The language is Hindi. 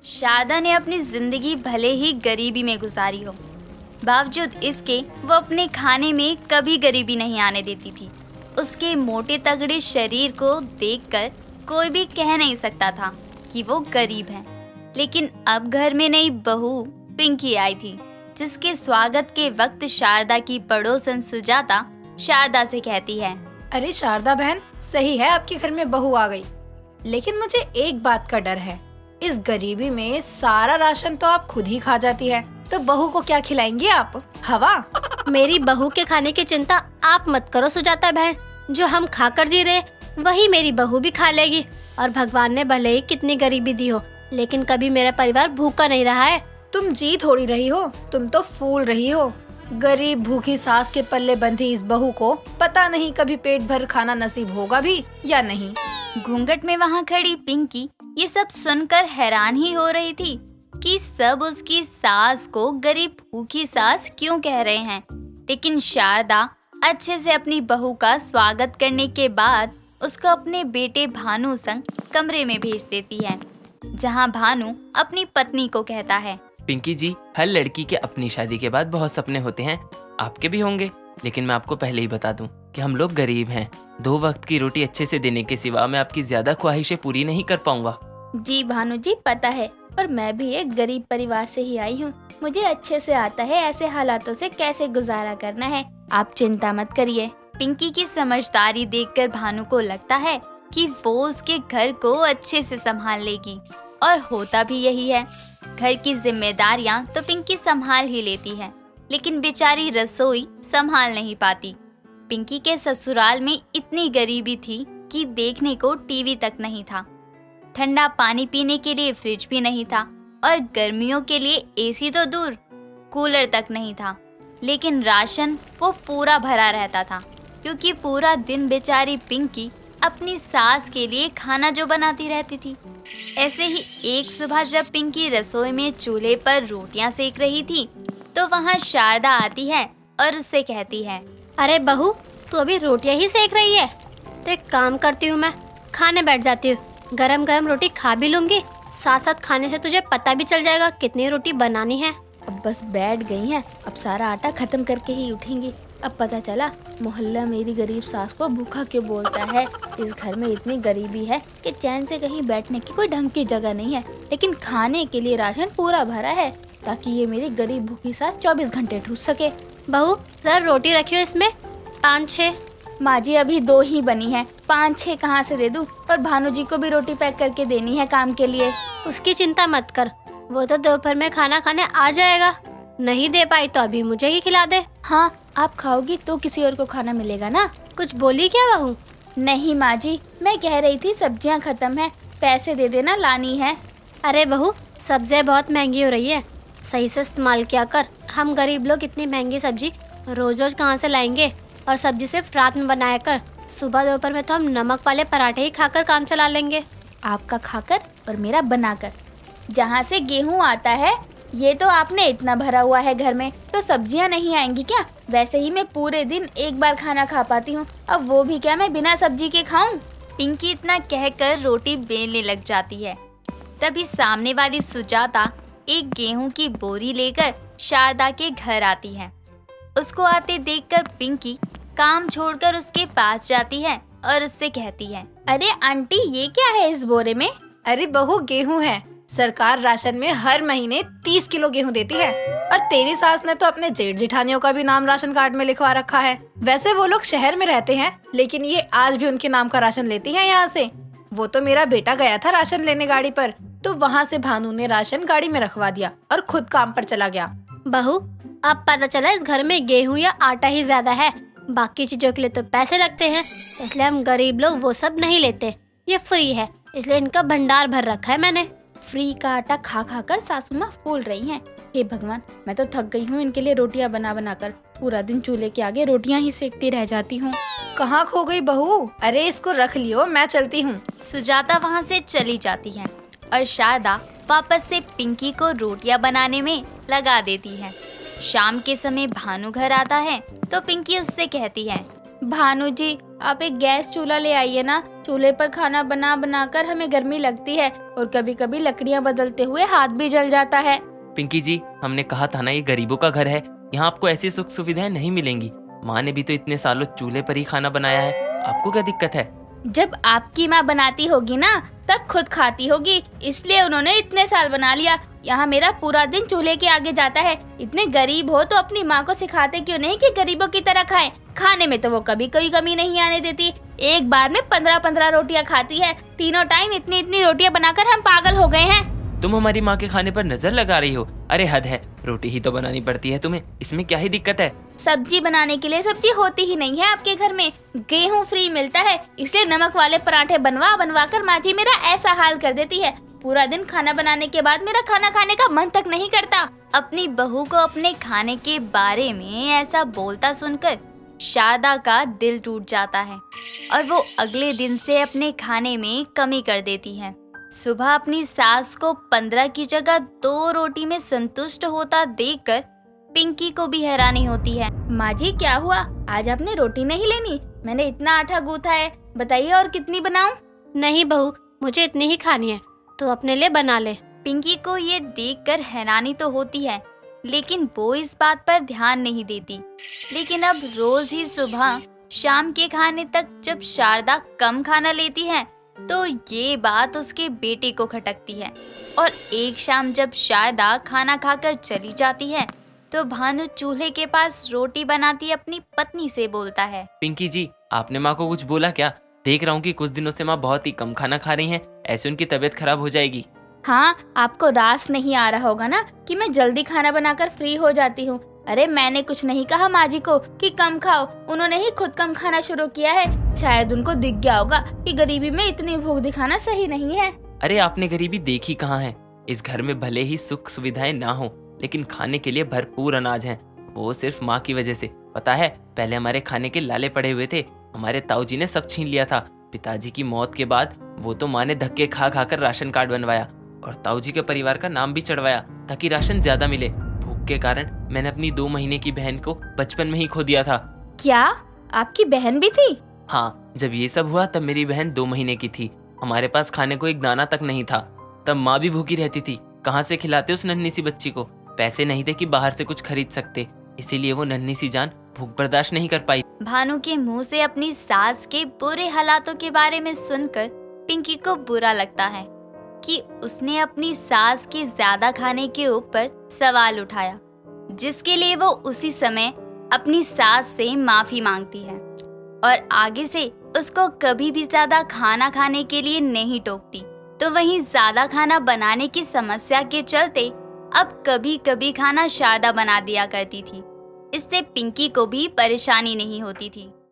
शारदा ने अपनी जिंदगी भले ही गरीबी में गुजारी हो, बावजूद इसके वो अपने खाने में कभी गरीबी नहीं आने देती थी। उसके मोटे तगड़े शरीर को देखकर कोई भी कह नहीं सकता था कि वो गरीब है। लेकिन अब घर में नई बहू पिंकी आई थी, जिसके स्वागत के वक्त शारदा की पड़ोसन सुजाता शारदा से कहती है, अरे शारदा बहन, सही है आपके घर में बहू आ गई, लेकिन मुझे एक बात का डर है। इस गरीबी में सारा राशन तो आप खुद ही खा जाती है, तो बहू को क्या खिलाएंगी आप? हवा? मेरी बहू के खाने की चिंता आप मत करो सुजाता बहन। जो हम खाकर जी रहे वही मेरी बहू भी खा लेगी। और भगवान ने भले ही कितनी गरीबी दी हो, लेकिन कभी मेरा परिवार भूखा नहीं रहा है। तुम जी थोड़ी रही हो, तुम तो फूल रही हो। गरीब भूखी सास के पल्ले बंधी इस बहू को पता नहीं कभी पेट भर खाना नसीब होगा भी या नहीं। घूंघट में वहाँ खड़ी पिंकी ये सब सुनकर हैरान ही हो रही थी कि सब उसकी सास को गरीब भूखी सास क्यों कह रहे हैं। लेकिन शारदा अच्छे से अपनी बहू का स्वागत करने के बाद उसको अपने बेटे भानु संग कमरे में भेज देती है, जहाँ भानु अपनी पत्नी को कहता है, पिंकी जी, हर लड़की के अपनी शादी के बाद बहुत सपने होते हैं, आपके भी होंगे। लेकिन मैं आपको पहले ही बता दूं कि हम लोग गरीब हैं। 2 वक्त की रोटी अच्छे से देने के सिवा मैं आपकी ज्यादा ख्वाहिशें पूरी नहीं कर पाऊंगा। जी भानु जी, पता है, पर मैं भी एक गरीब परिवार से ही आई हूँ। मुझे अच्छे से आता है ऐसे हालातों से कैसे गुजारा करना है। आप चिंता मत करिए। पिंकी की समझदारी देखकर भानु को लगता है कि वो उसके घर को अच्छे से संभाल लेगी, और होता भी यही है। घर की जिम्मेदारियां तो पिंकी संभाल ही लेती है, लेकिन बेचारी रसोई संभाल नहीं पाती। पिंकी के ससुराल में इतनी गरीबी थी कि देखने को टीवी तक नहीं था, ठंडा पानी पीने के लिए फ्रिज भी नहीं था, और गर्मियों के लिए एसी तो दूर, कूलर तक नहीं था। लेकिन राशन वो पूरा भरा रहता था, क्योंकि पूरा दिन बेचारी पिंकी अपनी सास के लिए खाना जो बनाती रहती थी। ऐसे ही एक सुबह जब पिंकी रसोई में चूल्हे पर रोटियां सेक रही थी, तो वहाँ शारदा आती है और उससे कहती है, अरे बहू, तू अभी रोटियां ही सेक रही है? तो एक काम करती हूँ, मैं खाने बैठ जाती हूँ। गरम गरम रोटी खा भी लूंगी, साथ साथ खाने से तुझे पता भी चल जाएगा कितनी रोटी बनानी है। अब बस बैठ गई हैं, अब सारा आटा खत्म करके ही उठेंगी। अब पता चला मोहल्ला मेरी गरीब सास को भूखा क्यों बोलता है। इस घर में इतनी गरीबी है कि चैन से कहीं बैठने की कोई ढंग की जगह नहीं है, लेकिन खाने के लिए राशन पूरा भरा है, ताकि ये मेरी गरीब भूखी सास 24 घंटे ठूस सके। बहू, जरा रोटी रखियो इसमें 5-6। माँ जी, अभी 2 ही बनी है, 5-6 कहाँ से दे दूँ? और भानु जी को भी रोटी पैक करके देनी है काम के लिए। उसकी चिंता मत कर, वो तो दोपहर में खाना खाने आ जाएगा। नहीं दे पाई तो अभी मुझे ही खिला दे। हाँ, आप खाओगी तो किसी और को खाना मिलेगा ना। कुछ बोली क्या बहू? नहीं माँ जी, मैं कह रही थी सब्जियाँ खत्म है, पैसे दे देना, लानी है। अरे बहू, सब्जियाँ बहुत महंगी हो रही है, सही से इस्तेमाल किया कर। हम गरीब लोग इतनी महंगी सब्जी रोज रोज कहाँ से लाएंगे? और सब्जी सिर्फ रात में बनाया कर, सुबह दोपहर में तो हम नमक वाले पराठे ही खाकर काम चला लेंगे। आपका खाकर और मेरा बनाकर। जहाँ से गेहूँ आता है, ये तो आपने इतना भरा हुआ है घर में, तो सब्जियाँ नहीं आएंगी क्या? वैसे ही मैं पूरे दिन एक बार खाना खा पाती हूँ, अब वो भी क्या मैं बिना सब्जी के खाऊं? पिंकी इतना कहकर रोटी बेलने लग जाती है। तभी सामने वाली सुजाता एक गेहूं की बोरी लेकर शारदा के घर आती है। उसको आते देखकर पिंकी काम छोड़कर उसके पास जाती है और उससे कहती है, अरे आंटी, ये क्या है इस बोरे में? अरे बहू, गेहूं है। सरकार राशन में हर महीने 30 किलो गेहूं देती है, और तेरी सास ने तो अपने जेठ जेठानियों का भी नाम राशन कार्ड में लिखवा रखा है। वैसे वो लोग शहर में रहते हैं, लेकिन ये आज भी उनके नाम का राशन लेती है यहाँ से। वो तो मेरा बेटा गया था राशन लेने गाड़ी पर, तो वहाँ से भानु ने राशन गाड़ी में रखवा दिया और खुद काम पर चला गया। बहू, अब पता चला इस घर में गेहूं या आटा ही ज्यादा है, बाकी चीजों के लिए तो पैसे लगते हैं, इसलिए हम गरीब लोग वो सब नहीं लेते। ये फ्री है, इसलिए इनका भंडार भर रखा है मैंने। फ्री का आटा खा खा कर सासू माँ फूल रही हैं। हे भगवान, मैं तो थक गई हूँ इनके लिए रोटियां बना बना कर। पूरा दिन चूल्हे के आगे रोटियां ही सेकती रह जाती हूँ। कहाँ खो गई बहू? अरे इसको रख लियो, मैं चलती हूँ। सुजाता वहाँ से चली जाती है और शारदा वापस से पिंकी को रोटियां बनाने में लगा देती है। शाम के समय भानु घर आता है तो पिंकी उससे कहती है, भानु जी, आप एक गैस चूल्हा ले आइए ना, चूल्हे पर खाना बना बना कर हमें गर्मी लगती है और कभी कभी लकड़ियाँ बदलते हुए हाथ भी जल जाता है। पिंकी जी, हमने कहा था ना ये गरीबों का घर है, यहाँ आपको ऐसी सुख सुविधाएं नहीं मिलेंगी। माँ ने भी तो इतने सालों चूल्हे पर ही खाना बनाया है, आपको क्या दिक्कत है? जब आपकी माँ बनाती होगी ना तब खुद खाती होगी, इसलिए उन्होंने इतने साल बना लिया। यहाँ मेरा पूरा दिन चूल्हे के आगे जाता है। इतने गरीब हो तो अपनी माँ को सिखाते क्यों नहीं कि गरीबों की तरह खाएं। खाने में तो वो कभी कोई कमी नहीं आने देती। एक बार में 15-15 रोटियाँ खाती है। तीनों टाइम इतनी इतनी रोटियाँ बनाकर हम पागल हो गए हैं। तुम हमारी माँ के खाने पर नजर लगा रही हो? अरे हद है, रोटी ही तो बनानी पड़ती है तुम्हें, इसमें क्या ही दिक्कत है? सब्जी बनाने के लिए सब्जी होती ही नहीं है आपके घर में। गेहूं फ्री मिलता है, इसलिए नमक वाले पराठे बनवा बनवा कर माँ जी मेरा ऐसा हाल कर देती है। पूरा दिन खाना बनाने के बाद मेरा खाना खाने का मन तक नहीं करता। अपनी बहू को अपने खाने के बारे में ऐसा बोलता सुनकर शारदा का दिल टूट जाता है और वो अगले दिन से अपने खाने में कमी कर देती है। सुबह अपनी सास को 15 की जगह 2 रोटी में संतुष्ट होता देखकर पिंकी को भी हैरानी होती है। माँ जी क्या हुआ, आज आपने रोटी नहीं लेनी? मैंने इतना आटा गूथा है, बताइए और कितनी बनाऊं? नहीं बहू, मुझे इतनी ही खानी है, तू अपने लिए बना ले। पिंकी को ये देखकर हैरानी तो होती है, लेकिन वो इस बात पर ध्यान नहीं देती। लेकिन अब रोज ही सुबह शाम के खाने तक जब शारदा कम खाना लेती है तो ये बात उसके बेटे को खटकती है। और एक शाम जब शारदा खाना खाकर चली जाती है तो भानु चूल्हे के पास रोटी बनाती अपनी पत्नी से बोलता है, पिंकी जी, आपने माँ को कुछ बोला क्या? देख रहा हूँ कि कुछ दिनों से माँ बहुत ही कम खाना खा रही हैं, ऐसे उनकी तबीयत खराब हो जाएगी। हाँ, आपको रास नहीं आ रहा होगा ना कि मैं जल्दी खाना बनाकर फ्री हो जाती हूँ। अरे मैंने कुछ नहीं कहा माँ जी को कि कम खाओ, उन्होंने ही खुद कम खाना शुरू किया है। शायद उनको दिख गया होगा कि गरीबी में इतनी भूख दिखाना सही नहीं है। अरे आपने गरीबी देखी कहाँ है? इस घर में भले ही सुख सुविधाएं ना हो, लेकिन खाने के लिए भरपूर अनाज है। वो सिर्फ माँ की वजह से। पता है, पहले हमारे खाने के लाले पड़े हुए थे, हमारे ताऊ जी ने सब छीन लिया था। पिताजी की मौत के बाद वो तो माँ ने धक्के खा खा कर राशन कार्ड बनवाया और ताऊ जी के परिवार का नाम भी चढ़वाया ताकि राशन ज्यादा मिले। भूख के कारण मैंने अपनी 2 महीने की बहन को बचपन में ही खो दिया था। क्या आपकी बहन भी थी? हाँ, जब ये सब हुआ तब मेरी बहन 2 महीने की थी। हमारे पास खाने को एक दाना तक नहीं था। तब माँ भी भूखी रहती थी। कहाँ से खिलाते उस नन्ही सी बच्ची को? पैसे नहीं थे कि बाहर से कुछ खरीद सकते, इसीलिए वो नन्ही सी जान भूख बर्दाश्त नहीं कर पाई। भानु के मुंह से अपनी सास के बुरे हालातों के बारे में सुनकर पिंकी को बुरा लगता है कि उसने अपनी सास के ज्यादा खाने के ऊपर सवाल उठाया, जिसके लिए वो उसी समय अपनी सास से माफी मांगती है और आगे से उसको कभी भी ज्यादा खाना खाने के लिए नहीं टोकती। तो वहीं ज्यादा खाना बनाने की समस्या के चलते अब कभी कभी खाना शारदा बना दिया करती थी। इससे पिंकी को भी परेशानी नहीं होती थी।